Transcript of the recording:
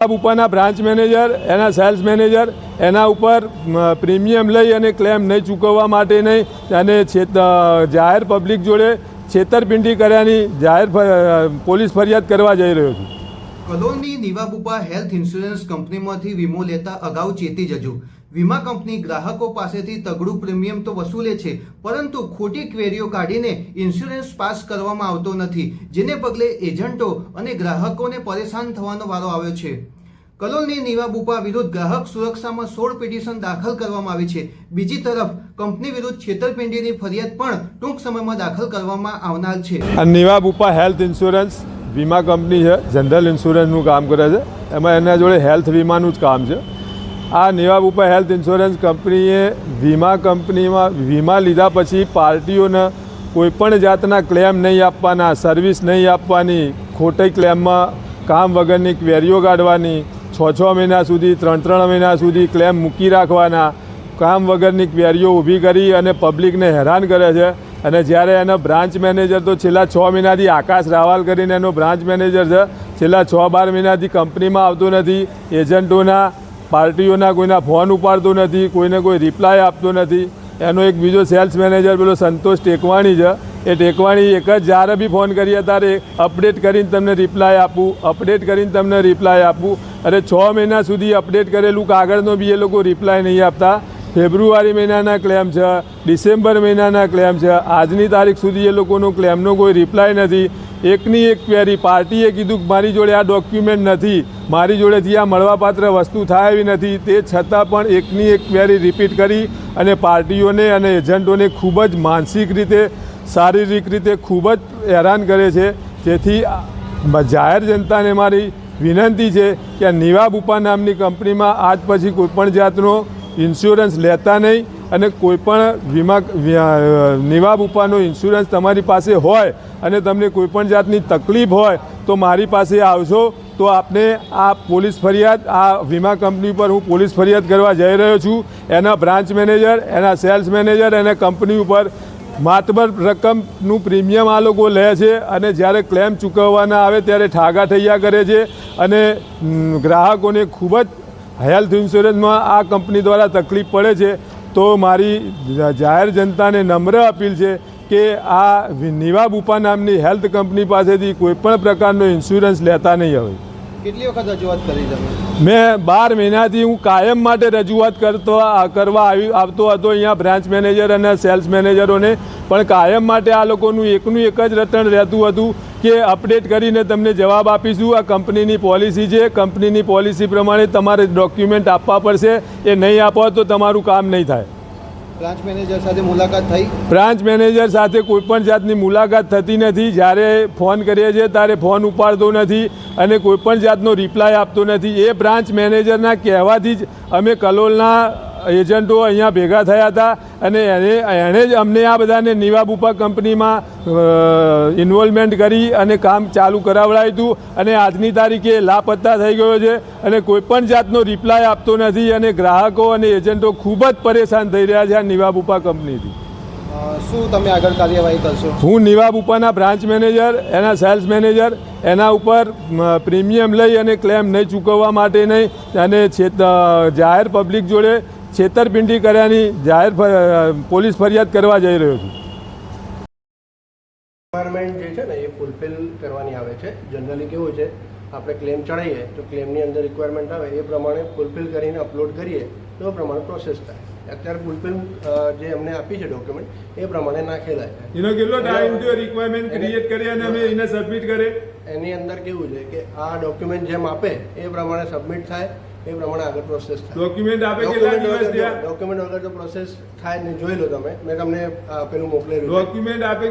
ઉપરના branch manager એના sales manager એના ઉપર પ્રીમિયમ લઈ અને ક્લેમ નહીં ચૂકવવા માટે નહીં અને જાહેર પબ્લિક જોડે છેતરપિંડી કર્યાની જાહેર પોલીસ ફરિયાદ કરવા જઈ રહ્યો છું। કલોલની નિવાબુપા હેલ્થ ઇન્સ્યોરન્સ કંપનીમાંથી વીમો લેતા અગાઉ ચેતી જજો। વીમા કંપની ગ્રાહકો પાસેથી તગડું પ્રીમિયમ તો વસૂલે છે, પરંતુ ખોટી ક્વેરીઓ કાઢીને ઇન્સ્યોરન્સ પાસ કરવામાં આવતો નથી, જેને પગલે એજન્ટો અને ગ્રાહકોને પરેશાન થવાનો વારો આવ્યો છે। કલોલની નિવાબુપા વિરુદ્ધ ગ્રાહક સુરક્ષામાં 16 પિટિશન દાખલ કરવામાં આવી છે। બીજી તરફ કંપની વિરુદ્ધ છેતરપિંડીની ફરિયાદ પણ ટૂંક સમયમાં દાખલ કરવામાં આવનાર છે। નિવાબુપા હેલ્થ ઇન્સ્યોરન્સ વીમા કંપની છે, જનરલ ઇન્સ્યોરન્સનું કામ કરે છે, એમાં એના જોડે હેલ્થ વીમાનું જ કામ છે। આ નિવાબુપા હેલ્થ ઇન્સ્યોરન્સ કંપનીએ વીમા કંપનીમાં વીમા લીધા પછી પાર્ટીઓને કોઈપણ જાતના ક્લેમ નહીં આપવાના, સર્વિસ નહીં આપવાની, ખોટી ક્લેમમાં કામ વગરની ક્વેરીઓ કાઢવાની, 6 મહિના સુધી 3 મહિના સુધી ક્લેમ મૂકી રાખવાના, કામ વગરની ક્વેરીઓ ઊભી કરી અને પબ્લિકને હેરાન કરે છે। અને જ્યારે એનો બ્રાન્ચ મેનેજર તો છેલ્લા 6 મહિનાથી આકાશ રાવલ કરીને એનો બ્રાન્ચ મેનેજર છે, છેલ્લા 6-12 મહિનાથી કંપનીમાં આવતો નથી, એજન્ટોના પાર્ટીઓના કોઈના ફોન ઉપાડતો નથી, કોઈને કોઈ રિપ્લાય આપતો નથી। એનો એક બીજો સેલ્સ મેનેજર પેલો સંતોષ ટેકવાણી છે, એ ટેકવાણી એક જ જ્યારે બી ફોન કરીએ ત્યારે અપડેટ કરીને તમને રિપ્લાય આપું, અપડેટ કરીને તમને રિપ્લાય આપું। અરે 6 મહિના સુધી અપડેટ કરેલું કાગળનો બી એ લોકો રિપ્લાય નહીં આપતા। ફેબ્રુઆરી મહિનાના ક્લેમ છે, ડિસેમ્બર મહિનાના ક્લેમ છે, આજની તારીખ સુધી એ લોકોનો ક્લેમનો કોઈ રિપ્લાય નથી। એકની એક ક્વેરી, પાર્ટીએ કીધું કે મારી જોડે આ ડોક્યુમેન્ટ નથી, મારી જોડેથી આ મળવાપાત્ર વસ્તુ થાય એવી નથી, તે છતાં પણ એકની એક ક્વેરી રિપીટ કરી અને પાર્ટીઓને અને એજન્ટોને ખૂબ જ માનસિક રીતે, શારીરિક રીતે ખૂબ જ હેરાન કરે છે। જેથી જાહેર જનતાને મારી વિનંતી છે કે આ નિવાબુપા નામની કંપનીમાં આજ પછી કોઈપણ જાતનો ઇન્સ્યોરન્સ લેતા નહીં અને કોઈપણ નિવાબુપાનો ઇન્સ્યોરન્સ તમારી પાસે હોય અને તમને કોઈપણ જાતની તકલીફ હોય તો મારી પાસે આવશો તો આપને આ પોલીસ ફરિયાદ, આ વીમા કંપની પર હું પોલીસ ફરિયાદ કરવા જઈ રહ્યો છું। એના બ્રાન્ચ મેનેજર, એના સેલ્સ મેનેજર અને કંપની ઉપર માતબર રકમનું પ્રીમિયમ આ લોકો લે છે અને જ્યારે ક્લેમ ચૂકવવાના આવે ત્યારે ઠાગાઠૈયા કરે છે અને ગ્રાહકોને ખૂબ જ હેલ્થ ઇન્સ્યોરન્સમાં આ કંપની દ્વારા તકલીફ પડે છે। તો મારી જાહેર જનતાને નમ્ર અપીલ છે કે આ નિવાબુપા નામની હેલ્થ કંપની પાસેથી કોઈપણ પ્રકારનો ઇન્સ્યોરન્સ લેતા નહીં। હવે કેટલી વખત રજૂઆત કરી તમે? મેં 12 મહિનાથી હું કાયમ માટે રજૂઆત કરવા આવતો હતો અહીંયા બ્રાન્ચ મેનેજર અને સેલ્સ મેનેજરોને, પણ કાયમ માટે આ લોકોનું એકનું એક જ રટણ રહેતું હતું કે અપડેટ કરીને તમને જવાબ આપીશું, આ કંપનીની પોલિસી છે, કંપનીની પોલિસી પ્રમાણે તમારે ડોક્યુમેન્ટ આપવા પડશે, એ નહીં આપો તો તમારું કામ નહીં થાય। બ્રાન્ચ મેનેજર સાથે મુલાકાત થઈ? બ્રાન્ચ મેનેજર સાથે કોઈપણ જાતની મુલાકાત થતી નથી। જ્યારે ફોન કરીએ છીએ ત્યારે ફોન ઉપાડતો નથી અને કોઈપણ જાતનો રિપ્લાય આપતો નથી। એ બ્રાન્ચ મેનેજરના કહેવાથી જ અમે કલોલના એજન્ટો અહીંયા ભેગા થયા હતા અને એણે જ અમને આ બધાને નિવાબુપા કંપનીમાં ઇન્વોલ્વમેન્ટ કરી અને કામ ચાલુ કરાવડાવ્યું હતું અને આજની તારીખે લાપત્તા થઈ ગયો છે અને કોઈપણ જાતનો રિપ્લાય આપતો નથી અને ગ્રાહકો અને એજન્ટો ખૂબ જ પરેશાન થઈ રહ્યા છે આ નિવાબુપા કંપનીથી। શું તમે આગળ કાર્યવાહી કરશો? હું નિવાબુપાના બ્રાન્ચ મેનેજર, એના સેલ્સ મેનેજર એના ઉપર પ્રીમિયમ લઈ અને ક્લેમ નહીં ચૂકવવા માટે નહીં અને જાહેર પબ્લિક જોડે છેતરપિંડી કર્યાની જાહેર પોલીસ ફરિયાદ કરવા જઈ રહ્યો છું। રિક્વાયરમેન્ટ જે છે ને એ ફૂલફિલ કરવાની આવે છે। જનરલી કેવું છે, આપણે ક્લેમ ચડાવીએ તો ક્લેમની અંદર રિક્વાયરમેન્ટ આવે એ પ્રમાણે ફૂલફિલ કરીને અપલોડ કરીએ તો એ પ્રમાણે પ્રોસેસ થાય। અત્યારે ફૂલફિલ જે અમને આપી છે ડોક્યુમેન્ટ એ પ્રમાણે નાખેલા છે। એનો કેટલો ટાઈમ થયો રિક્વાયરમેન્ટ ક્રિએટ કરી અને અમે એને સબમિટ કરે? એની અંદર કેવું છે કે આ ડોક્યુમેન્ટ જેમ આપે એ પ્રમાણે સબમિટ થાય, એ પ્રમાણે આગળ પ્રોસેસ થાય। ડોક્યુમેન્ટ આપે કેટલા દિવસ થયા? ડોક્યુમેન્ટ વગર તો પ્રોસેસ થાય ને, જોઈ લો તમે, મેં તમને પેલું મોકલેલું। ડોક્યુમેન્ટ આપે